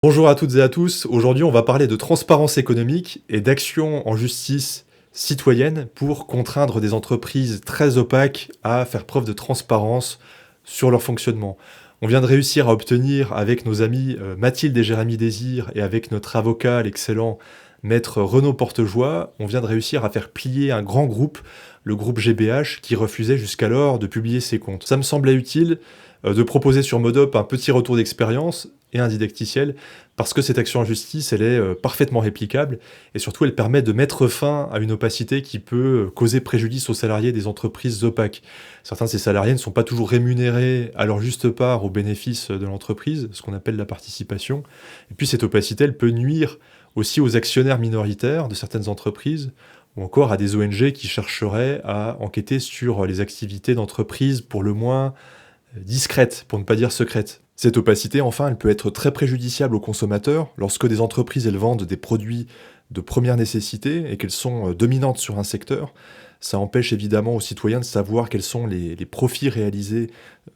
Bonjour à toutes et à tous. Aujourd'hui, on va parler de transparence économique et d'action en justice citoyenne pour contraindre des entreprises très opaques à faire preuve de transparence sur leur fonctionnement. On vient de réussir à obtenir avec nos amis Mathilde et Jérémy Désir et avec notre avocat, l'excellent maître Renaud Portejoie, on vient de réussir à faire plier un grand groupe, le groupe GBH, qui refusait jusqu'alors de publier ses comptes. Ça me semblait utile de proposer sur Modop un petit retour d'expérience et un didacticiel, parce que cette action en justice, elle est parfaitement réplicable, et surtout elle permet de mettre fin à une opacité qui peut causer préjudice aux salariés des entreprises opaques. Certains de ces salariés ne sont pas toujours rémunérés à leur juste part au bénéfice de l'entreprise, ce qu'on appelle la participation, et puis cette opacité, elle peut nuire aussi aux actionnaires minoritaires de certaines entreprises, ou encore à des ONG qui chercheraient à enquêter sur les activités d'entreprises pour le moins discrètes, pour ne pas dire secrètes. Cette opacité, enfin, elle peut être très préjudiciable aux consommateurs lorsque des entreprises elles vendent des produits de première nécessité et qu'elles sont dominantes sur un secteur. Ça empêche évidemment aux citoyens de savoir quels sont les profits réalisés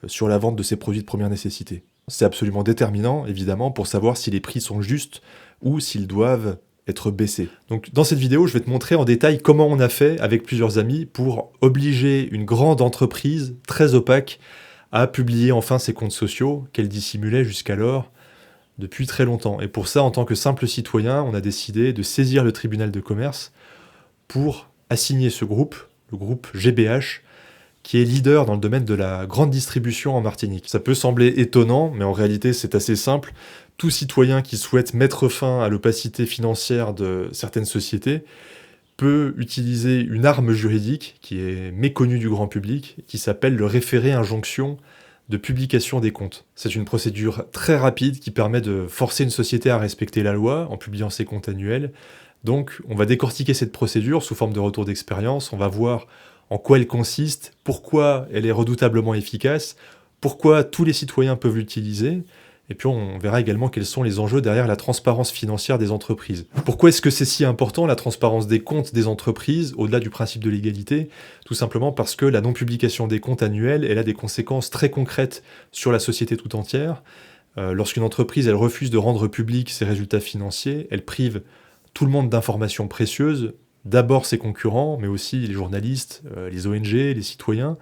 sur la vente de ces produits de première nécessité. C'est absolument déterminant, évidemment, pour savoir si les prix sont justes ou s'ils doivent être baissés. Donc dans cette vidéo, je vais te montrer en détail comment on a fait avec plusieurs amis pour obliger une grande entreprise très opaque à publier enfin ses comptes sociaux qu'elle dissimulait jusqu'alors depuis très longtemps. Et pour ça, en tant que simple citoyen, on a décidé de saisir le tribunal de commerce pour assigner ce groupe, le groupe GBH, qui est leader dans le domaine de la grande distribution en Martinique. Ça peut sembler étonnant, mais en réalité c'est assez simple. Tout citoyen qui souhaite mettre fin à l'opacité financière de certaines sociétés peut utiliser une arme juridique qui est méconnue du grand public, qui s'appelle le référé-injonction de publication des comptes. C'est une procédure très rapide qui permet de forcer une société à respecter la loi en publiant ses comptes annuels. Donc on va décortiquer cette procédure sous forme de retour d'expérience, on va voir en quoi elle consiste, pourquoi elle est redoutablement efficace, pourquoi tous les citoyens peuvent l'utiliser, et puis on verra également quels sont les enjeux derrière la transparence financière des entreprises. Pourquoi est-ce que c'est si important, la transparence des comptes des entreprises, au-delà du principe de l'égalité? Tout simplement parce que la non-publication des comptes annuels, elle a des conséquences très concrètes sur la société tout entière. Lorsqu'une entreprise, elle refuse de rendre publics ses résultats financiers, elle prive tout le monde d'informations précieuses, d'abord ses concurrents, mais aussi les journalistes, les ONG, les citoyens.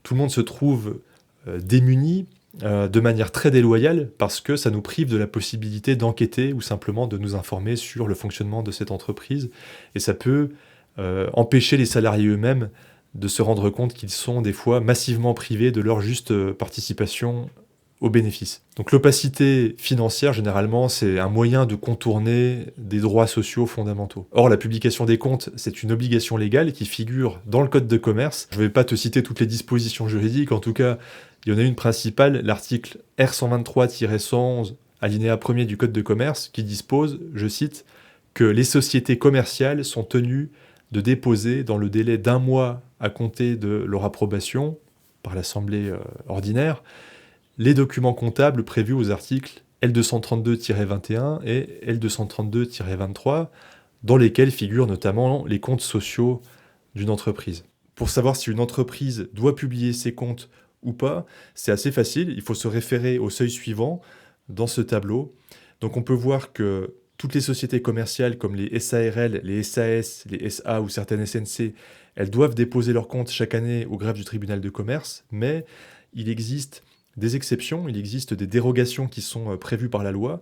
Tout le monde se trouve démuni, de manière très déloyale, parce que ça nous prive de la possibilité d'enquêter ou simplement de nous informer sur le fonctionnement de cette entreprise. Et ça peut empêcher les salariés eux-mêmes de se rendre compte qu'ils sont des fois massivement privés de leur juste participation aux bénéfices. Donc l'opacité financière, généralement, c'est un moyen de contourner des droits sociaux fondamentaux. Or, la publication des comptes, c'est une obligation légale qui figure dans le Code de commerce. Je ne vais pas te citer toutes les dispositions juridiques, en tout cas, il y en a une principale, l'article R123-111, alinéa 1er du Code de commerce, qui dispose, je cite, que les sociétés commerciales sont tenues de déposer dans le délai d'1 mois à compter de leur approbation par l'Assemblée ordinaire, les documents comptables prévus aux articles L232-21 et L232-23, dans lesquels figurent notamment les comptes sociaux d'une entreprise. Pour savoir si une entreprise doit publier ses comptes ou pas, c'est assez facile, il faut se référer au seuil suivant dans ce tableau. Donc on peut voir que toutes les sociétés commerciales comme les SARL, les SAS, les SA ou certaines SNC, elles doivent déposer leurs comptes chaque année au greffe du tribunal de commerce, mais il existe des exceptions, il existe des dérogations qui sont prévues par la loi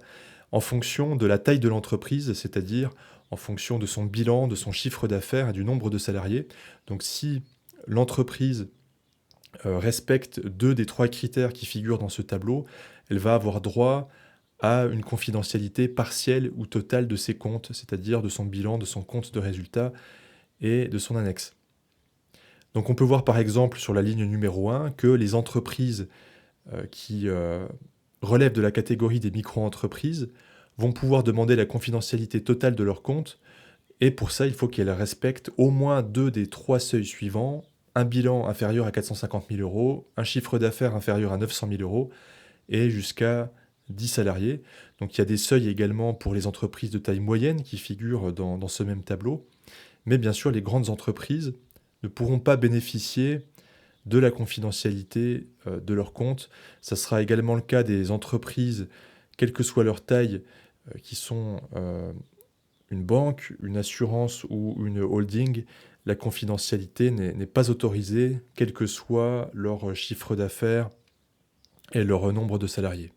en fonction de la taille de l'entreprise, c'est-à-dire en fonction de son bilan, de son chiffre d'affaires et du nombre de salariés. Donc si l'entreprise respecte 2 des 3 critères qui figurent dans ce tableau, elle va avoir droit à une confidentialité partielle ou totale de ses comptes, c'est-à-dire de son bilan, de son compte de résultat et de son annexe. Donc on peut voir par exemple sur la ligne numéro 1 que les entreprises qui relèvent de la catégorie des micro-entreprises vont pouvoir demander la confidentialité totale de leurs comptes, et pour ça, il faut qu'elles respectent au moins 2 des 3 seuils suivants: un bilan inférieur à 450 000 euros, un chiffre d'affaires inférieur à 900 000 euros, et jusqu'à 10 salariés. Donc il y a des seuils également pour les entreprises de taille moyenne qui figurent dans ce même tableau. Mais bien sûr, les grandes entreprises ne pourront pas bénéficier de la confidentialité de leurs comptes. Ça sera également le cas des entreprises quelle que soit leur taille, qui sont une banque, une assurance ou une holding, la confidentialité n'est pas autorisée, quel que soit leur chiffre d'affaires et leur nombre de salariés.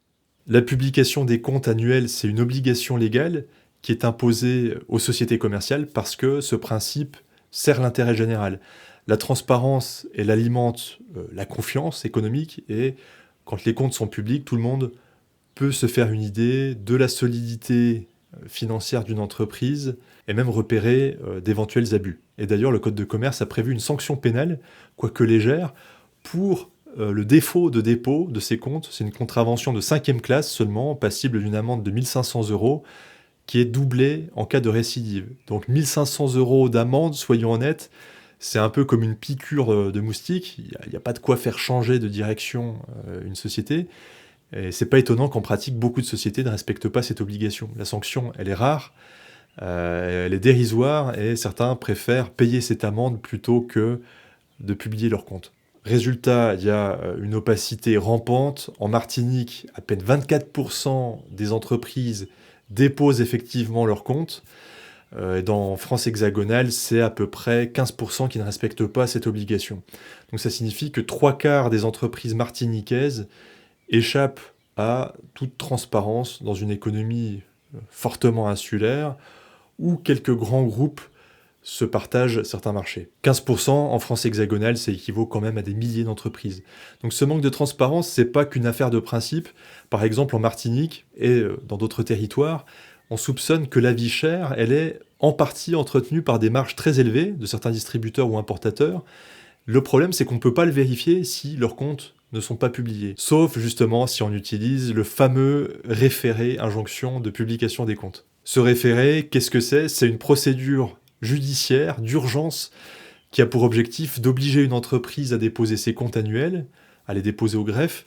La publication des comptes annuels, c'est une obligation légale qui est imposée aux sociétés commerciales parce que ce principe sert l'intérêt général. La transparence, elle alimente la confiance économique et quand les comptes sont publics, tout le monde peut se faire une idée de la solidité financière d'une entreprise et même repérer d'éventuels abus. Et d'ailleurs, le Code de commerce a prévu une sanction pénale, quoique légère, pour le défaut de dépôt de ces comptes. C'est une contravention de 5e classe seulement, passible d'une amende de 1 500 euros, qui est doublée en cas de récidive. Donc 1 500 euros d'amende, soyons honnêtes, c'est un peu comme une piqûre de moustique. Il n'y a pas de quoi faire changer de direction une société. Et c'est pas étonnant qu'en pratique, beaucoup de sociétés ne respectent pas cette obligation. La sanction, elle est rare, elle est dérisoire, et certains préfèrent payer cette amende plutôt que de publier leurs comptes. Résultat, il y a une opacité rampante. En Martinique, à peine 24% des entreprises déposent effectivement leurs comptes. Et dans France hexagonale, c'est à peu près 15% qui ne respectent pas cette obligation. Donc ça signifie que 3/4 des entreprises martiniquaises échappent à toute transparence dans une économie fortement insulaire où quelques grands groupes se partagent certains marchés. 15% en France hexagonale, ça équivaut quand même à des milliers d'entreprises. Donc ce manque de transparence, c'est pas qu'une affaire de principe. Par exemple, en Martinique et dans d'autres territoires, on soupçonne que la vie chère, elle est en partie entretenue par des marges très élevées de certains distributeurs ou importateurs. Le problème, c'est qu'on ne peut pas le vérifier si leurs comptes ne sont pas publiés. Sauf justement si on utilise le fameux référé injonction de publication des comptes. Ce référé, qu'est-ce que c'est ? C'est une procédure judiciaire d'urgence qui a pour objectif d'obliger une entreprise à déposer ses comptes annuels, à les déposer au greffe,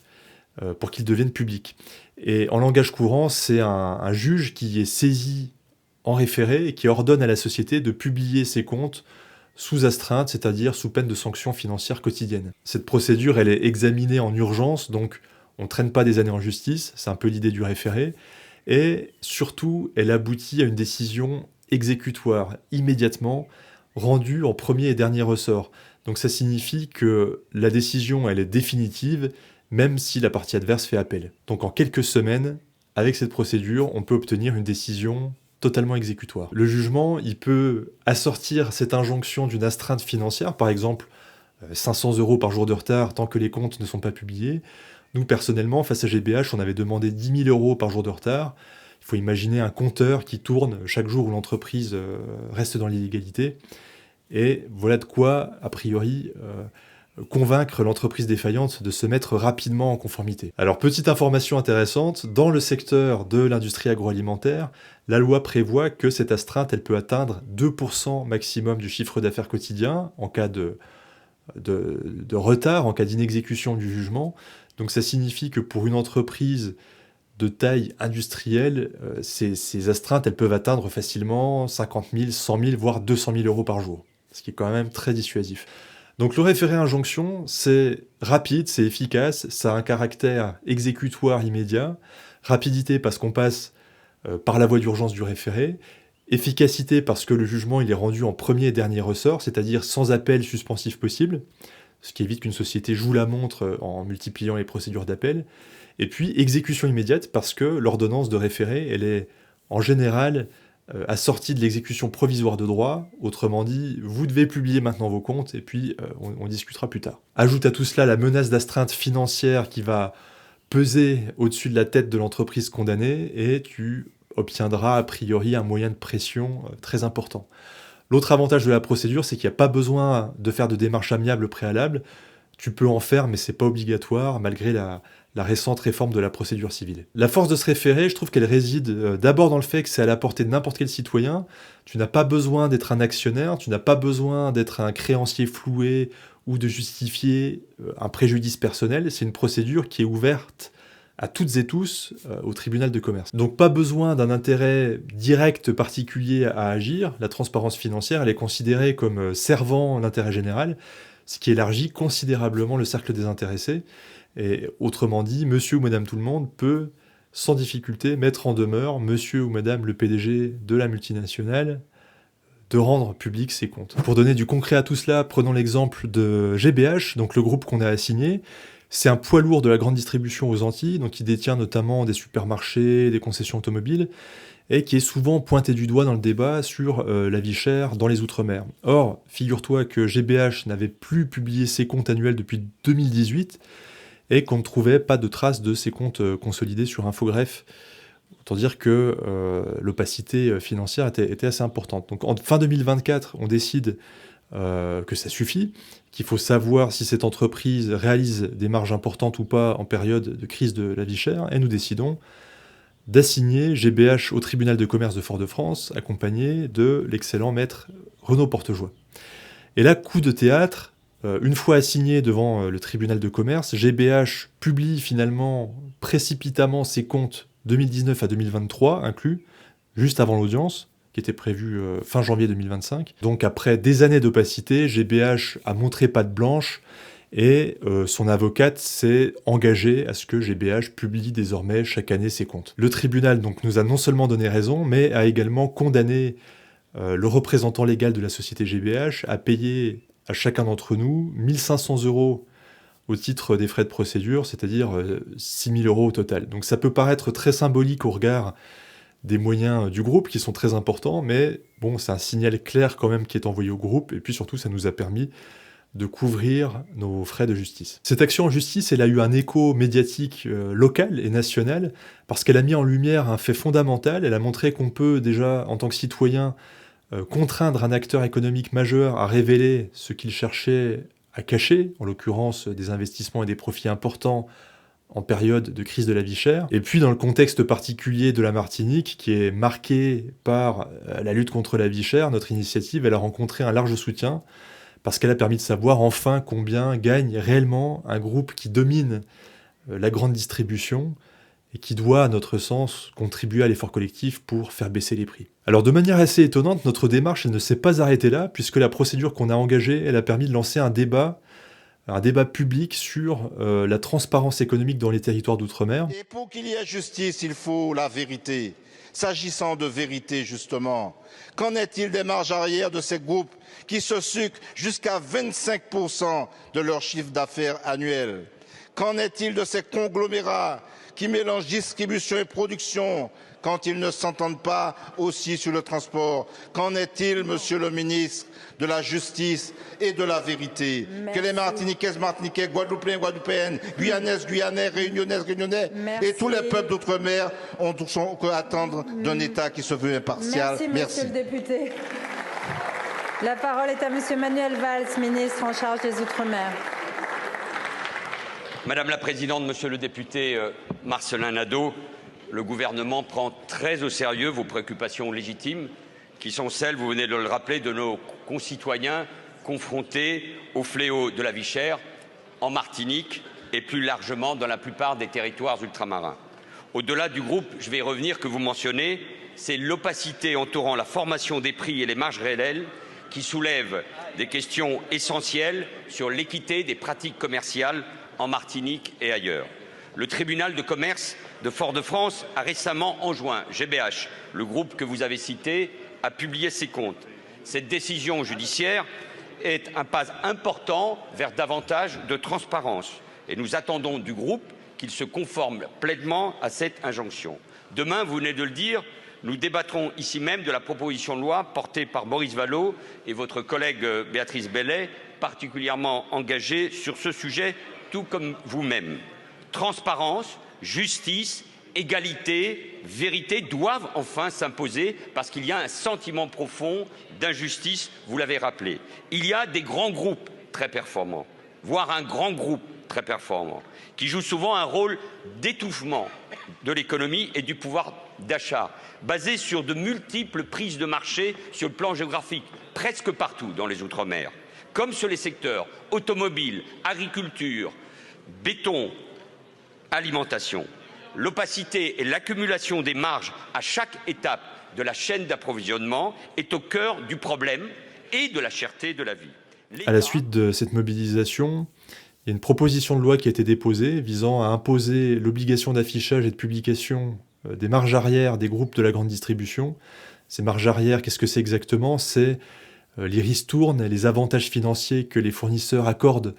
pour qu'ils deviennent publics. Et en langage courant, c'est un juge qui est saisi en référé et qui ordonne à la société de publier ses comptes sous astreinte, c'est-à-dire sous peine de sanctions financières quotidiennes. Cette procédure, elle est examinée en urgence, donc on ne traîne pas des années en justice, c'est un peu l'idée du référé, et surtout, elle aboutit à une décision exécutoire, immédiatement, rendue en premier et dernier ressort. Donc ça signifie que la décision, elle est définitive, même si la partie adverse fait appel. Donc en quelques semaines, avec cette procédure, on peut obtenir une décision totalement exécutoire. Le jugement, il peut assortir cette injonction d'une astreinte financière, par exemple 500 euros par jour de retard tant que les comptes ne sont pas publiés. Nous, personnellement, face à GBH, on avait demandé 10 000 euros par jour de retard. Il faut imaginer un compteur qui tourne chaque jour où l'entreprise reste dans l'illégalité. Et voilà de quoi, a priori, convaincre l'entreprise défaillante de se mettre rapidement en conformité. Alors, petite information intéressante, dans le secteur de l'industrie agroalimentaire, la loi prévoit que cette astreinte, elle peut atteindre 2% maximum du chiffre d'affaires quotidien en cas de retard, en cas d'inexécution du jugement. Donc ça signifie que pour une entreprise de taille industrielle, ces astreintes, elles peuvent atteindre facilement 50 000, 100 000, voire 200 000 euros par jour, ce qui est quand même très dissuasif. Donc le référé injonction, c'est rapide, c'est efficace, ça a un caractère exécutoire immédiat, rapidité parce qu'on passe par la voie d'urgence du référé, efficacité parce que le jugement il est rendu en premier et dernier ressort, c'est-à-dire sans appel suspensif possible, ce qui évite qu'une société joue la montre en multipliant les procédures d'appel, et puis exécution immédiate parce que l'ordonnance de référé, elle est en général assortie de l'exécution provisoire de droit, autrement dit, vous devez publier maintenant vos comptes et puis on discutera plus tard. Ajoute à tout cela la menace d'astreinte financière qui va peser au-dessus de la tête de l'entreprise condamnée et tu obtiendras a priori un moyen de pression très important. L'autre avantage de la procédure, c'est qu'il n'y a pas besoin de faire de démarche amiable préalable. Tu peux en faire, mais c'est pas obligatoire, malgré la récente réforme de la procédure civile. La force de se référer, je trouve qu'elle réside d'abord dans le fait que c'est à la portée de n'importe quel citoyen. Tu n'as pas besoin d'être un actionnaire, tu n'as pas besoin d'être un créancier floué ou de justifier un préjudice personnel. C'est une procédure qui est ouverte à toutes et tous au tribunal de commerce. Donc pas besoin d'un intérêt direct particulier à agir. La transparence financière, elle est considérée comme servant l'intérêt général, ce qui élargit considérablement le cercle des intéressés. Et autrement dit, monsieur ou madame tout le monde peut sans difficulté mettre en demeure monsieur ou madame le PDG de la multinationale de rendre public ses comptes. Pour donner du concret à tout cela, prenons l'exemple de GBH, donc le groupe qu'on a assigné. C'est un poids lourd de la grande distribution aux Antilles, donc qui détient notamment des supermarchés, des concessions automobiles, et qui est souvent pointé du doigt dans le débat sur la vie chère dans les Outre-mer. Or, figure-toi que GBH n'avait plus publié ses comptes annuels depuis 2018, et qu'on ne trouvait pas de traces de ses comptes consolidés sur Infogreffe. Autant dire que l'opacité financière était assez importante. Donc en fin 2024, on décide que ça suffit, qu'il faut savoir si cette entreprise réalise des marges importantes ou pas en période de crise de la vie chère, et nous décidons d'assigner GBH au tribunal de commerce de Fort-de-France, accompagné de l'excellent maître Renaud Portejoie. Et là, coup de théâtre, une fois assigné devant le tribunal de commerce, GBH publie finalement précipitamment ses comptes 2019 à 2023 inclus, juste avant l'audience, qui était prévue fin janvier 2025. Donc après des années d'opacité, GBH a montré patte blanche et son avocate s'est engagée à ce que GBH publie désormais chaque année ses comptes. Le tribunal donc nous a non seulement donné raison, mais a également condamné le représentant légal de la société GBH à payer à chacun d'entre nous 1 500 € au titre des frais de procédure, c'est-à-dire 6 000 € au total. Donc ça peut paraître très symbolique au regard des moyens du groupe qui sont très importants, mais bon, c'est un signal clair quand même qui est envoyé au groupe, et puis surtout ça nous a permis de couvrir nos frais de justice. Cette action en justice, elle a eu un écho médiatique local et national, parce qu'elle a mis en lumière un fait fondamental, elle a montré qu'on peut déjà, en tant que citoyen, contraindre un acteur économique majeur à révéler ce qu'il cherchait à cacher, en l'occurrence des investissements et des profits importants en période de crise de la vie chère. Et puis dans le contexte particulier de la Martinique, qui est marqué par la lutte contre la vie chère, notre initiative, elle a rencontré un large soutien, parce qu'elle a permis de savoir enfin combien gagne réellement un groupe qui domine la grande distribution, et qui doit, à notre sens, contribuer à l'effort collectif pour faire baisser les prix. Alors de manière assez étonnante, notre démarche elle ne s'est pas arrêtée là, puisque la procédure qu'on a engagée, elle a permis de lancer un débat public sur la transparence économique dans les territoires d'outre-mer. Et pour qu'il y ait justice, il faut la vérité. S'agissant de vérité, justement, qu'en est-il des marges arrière de ces groupes qui se sucrent jusqu'à 25% de leur chiffre d'affaires annuel? Qu'en est-il de ces conglomérats qui mélangent distribution et production quand ils ne s'entendent pas aussi sur le transport? Qu'en est-il, monsieur le ministre, de la justice et de la vérité? Merci. Que les Martiniquaises, Martiniquais, Guadeloupéens, Guadeloupéennes, Guyanaises, Guyanais, Réunionnaises, Réunionnais et tous les peuples d'outre-mer ont à attendre d'un État qui se veut impartial. Merci, monsieur le député. La parole est à monsieur Manuel Valls, ministre en charge des Outre-mer. Madame la Présidente, Monsieur le député Marcellin Nadeau, le gouvernement prend très au sérieux vos préoccupations légitimes, qui sont celles, vous venez de le rappeler, de nos concitoyens confrontés au fléau de la vie chère en Martinique et plus largement dans la plupart des territoires ultramarins. Au-delà du groupe, je vais y revenir, que vous mentionnez, c'est l'opacité entourant la formation des prix et les marges réelles qui soulève des questions essentielles sur l'équité des pratiques commerciales en Martinique et ailleurs. Le tribunal de commerce de Fort-de-France a récemment enjoint GBH, le groupe que vous avez cité, à publier ses comptes. Cette décision judiciaire est un pas important vers davantage de transparence et nous attendons du groupe qu'il se conforme pleinement à cette injonction. Demain, vous venez de le dire, nous débattrons ici même de la proposition de loi portée par Maurice Vallaud et votre collègue Béatrice Bellet, particulièrement engagée sur ce sujet, tout comme vous-même. Transparence, justice, égalité, vérité doivent enfin s'imposer parce qu'il y a un sentiment profond d'injustice, vous l'avez rappelé. Il y a des grands groupes très performants, voire un grand groupe très performant, qui joue souvent un rôle d'étouffement de l'économie et du pouvoir d'achat, basé sur de multiples prises de marché sur le plan géographique, presque partout dans les Outre-mer, comme sur les secteurs automobile, agriculture, béton, alimentation. L'opacité et l'accumulation des marges à chaque étape de la chaîne d'approvisionnement est au cœur du problème et de la cherté de la vie. À la suite de cette mobilisation, Il y a une proposition de loi qui a été déposée visant à imposer l'obligation d'affichage et de publication des marges arrière des groupes de la grande distribution. Ces marges arrière, qu'est-ce que c'est exactement? C'est les ristournes, les avantages financiers que les fournisseurs accordent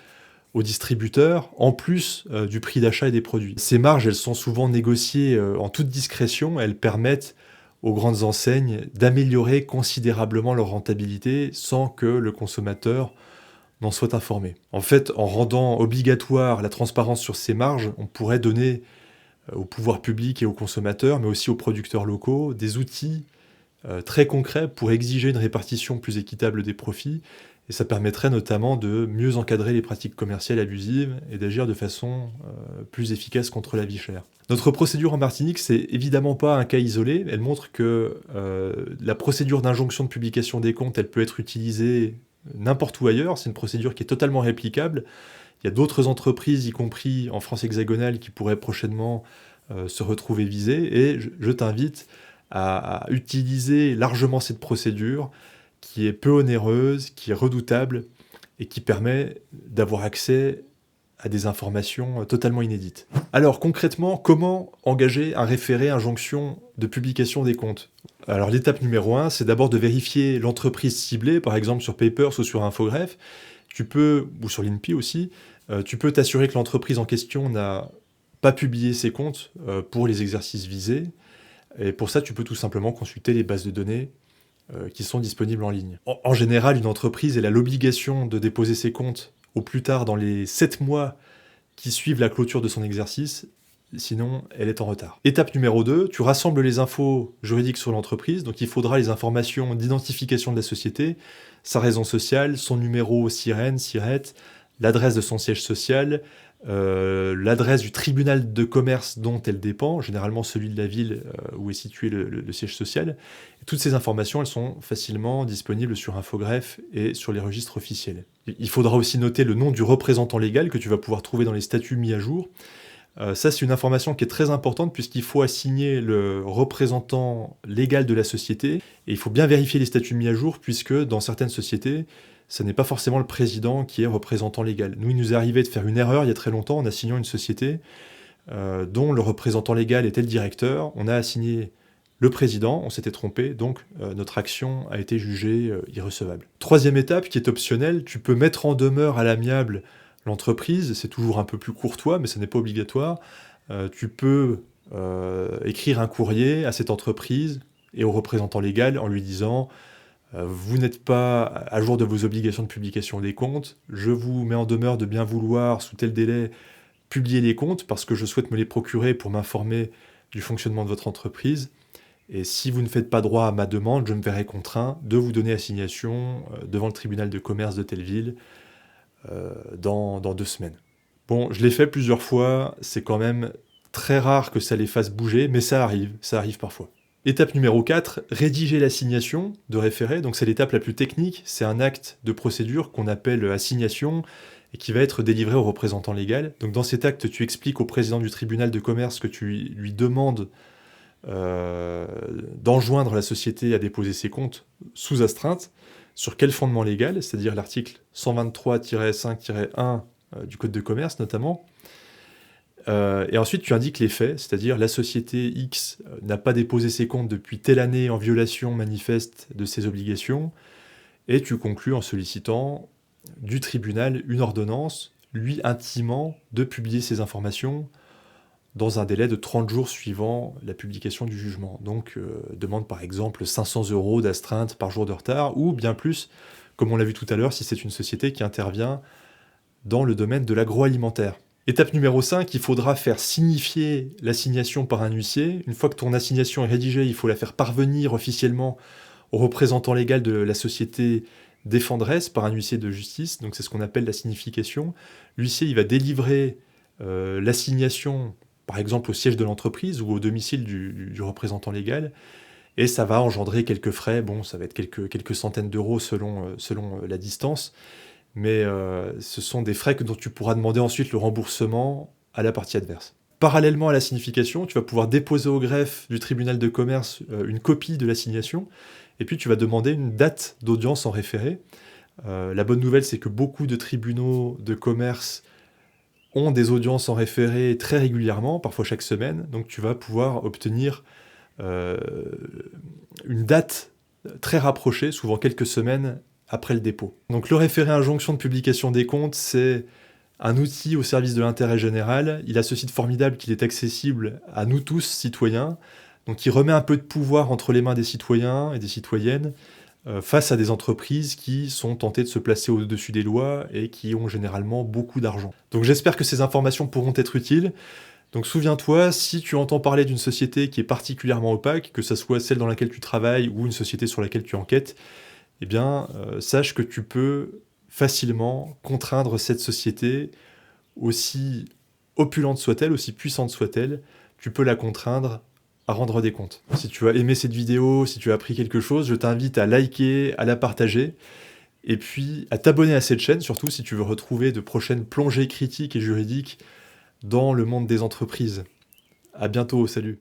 aux distributeurs, en plus du prix d'achat et des produits. Ces marges, elles sont souvent négociées en toute discrétion. Elles permettent aux grandes enseignes d'améliorer considérablement leur rentabilité sans que le consommateur n'en soit informé. En fait, en rendant obligatoire la transparence sur ces marges, on pourrait donner au pouvoir public et aux consommateurs, mais aussi aux producteurs locaux, des outils très concrets pour exiger une répartition plus équitable des profits. Et ça permettrait notamment de mieux encadrer les pratiques commerciales abusives et d'agir de façon plus efficace contre la vie chère. Notre procédure en Martinique, c'est évidemment pas un cas isolé. Elle montre que la procédure d'injonction de publication des comptes, elle peut être utilisée n'importe où ailleurs. C'est une procédure qui est totalement réplicable. Il y a d'autres entreprises, y compris en France hexagonale, qui pourraient prochainement se retrouver visées. Et je t'invite à utiliser largement cette procédure qui est peu onéreuse, qui est redoutable et qui permet d'avoir accès à des informations totalement inédites. Alors concrètement, comment engager un référé injonction de publication des comptes? Alors l'étape numéro 1, c'est d'abord de vérifier l'entreprise ciblée, par exemple sur Papers ou sur Infogreffe. Tu peux, ou sur l'INPI aussi, tu peux t'assurer que l'entreprise en question n'a pas publié ses comptes pour les exercices visés. Et pour ça, tu peux tout simplement consulter les bases de données qui sont disponibles en ligne. En général, une entreprise elle a l'obligation de déposer ses comptes au plus tard dans les 7 mois qui suivent la clôture de son exercice, sinon elle est en retard. Étape numéro 2, tu rassembles les infos juridiques sur l'entreprise, donc il faudra les informations d'identification de la société, sa raison sociale, son numéro SIREN, SIRET, l'adresse de son siège social, l'adresse du tribunal de commerce dont elle dépend, généralement celui de la ville où est situé le siège social. Et toutes ces informations, elles sont facilement disponibles sur Infogreffe et sur les registres officiels. Il faudra aussi noter le nom du représentant légal que tu vas pouvoir trouver dans les statuts mis à jour. Ça, c'est une information qui est très importante puisqu'il faut assigner le représentant légal de la société. Et il faut bien vérifier les statuts mis à jour puisque dans certaines sociétés, ce n'est pas forcément le président qui est représentant légal. Nous, il nous est arrivé de faire une erreur il y a très longtemps en assignant une société dont le représentant légal était le directeur. On a assigné le président, on s'était trompé, donc notre action a été jugée irrecevable. Troisième étape qui est optionnelle, tu peux mettre en demeure à l'amiable l'entreprise, c'est toujours un peu plus courtois, mais ce n'est pas obligatoire. Tu peux écrire un courrier à cette entreprise et au représentant légal en lui disant vous n'êtes pas à jour de vos obligations de publication des comptes, je vous mets en demeure de bien vouloir, sous tel délai, publier les comptes parce que je souhaite me les procurer pour m'informer du fonctionnement de votre entreprise. Et si vous ne faites pas droit à ma demande, je me verrai contraint de vous donner assignation devant le tribunal de commerce de telle ville dans 2 semaines. Bon, je l'ai fait plusieurs fois, c'est quand même très rare que ça les fasse bouger, mais ça arrive parfois. Étape numéro 4, rédiger l'assignation de référé. Donc c'est l'étape la plus technique, c'est un acte de procédure qu'on appelle assignation et qui va être délivré au représentant légal. Donc dans cet acte, tu expliques au président du tribunal de commerce que tu lui demandes d'enjoindre la société à déposer ses comptes sous astreinte. Sur quel fondement légal, c'est-à-dire l'article 123-5-1 du Code de commerce notamment. Et ensuite, tu indiques les faits, c'est-à-dire la société X n'a pas déposé ses comptes depuis telle année en violation manifeste de ses obligations, et tu conclus en sollicitant du tribunal une ordonnance, lui intimant de publier ces informations dans un délai de 30 jours suivant la publication du jugement. Donc, demande par exemple 500 € d'astreinte par jour de retard, ou bien plus, comme on l'a vu tout à l'heure, si c'est une société qui intervient dans le domaine de l'agroalimentaire. Étape numéro 5, il faudra faire signifier l'assignation par un huissier. Une fois que ton assignation est rédigée, il faut la faire parvenir officiellement au représentant légal de la société défendresse par un huissier de justice. Donc c'est ce qu'on appelle la signification. L'huissier, il va délivrer l'assignation, par exemple au siège de l'entreprise ou au domicile du représentant légal, et ça va engendrer quelques frais. Bon, ça va être quelques centaines d'euros selon la distance. Mais ce sont des frais dont tu pourras demander ensuite le remboursement à la partie adverse. Parallèlement à la signification, tu vas pouvoir déposer au greffe du tribunal de commerce une copie de l'assignation, et puis tu vas demander une date d'audience en référé. La bonne nouvelle, c'est que beaucoup de tribunaux de commerce ont des audiences en référé très régulièrement, parfois chaque semaine, donc tu vas pouvoir obtenir une date très rapprochée, souvent quelques semaines après le dépôt. Donc le référé injonction de publication des comptes, c'est un outil au service de l'intérêt général. Il a ce site formidable qu'il est accessible à nous tous, citoyens, donc il remet un peu de pouvoir entre les mains des citoyens et des citoyennes face à des entreprises qui sont tentées de se placer au-dessus des lois et qui ont généralement beaucoup d'argent. Donc j'espère que ces informations pourront être utiles. Donc souviens-toi, si tu entends parler d'une société qui est particulièrement opaque, que ce soit celle dans laquelle tu travailles ou une société sur laquelle tu enquêtes, eh bien, sache que tu peux facilement contraindre cette société, aussi opulente soit-elle, aussi puissante soit-elle, tu peux la contraindre à rendre des comptes. Si tu as aimé cette vidéo, si tu as appris quelque chose, je t'invite à liker, à la partager, et puis à t'abonner à cette chaîne, surtout si tu veux retrouver de prochaines plongées critiques et juridiques dans le monde des entreprises. À bientôt, salut!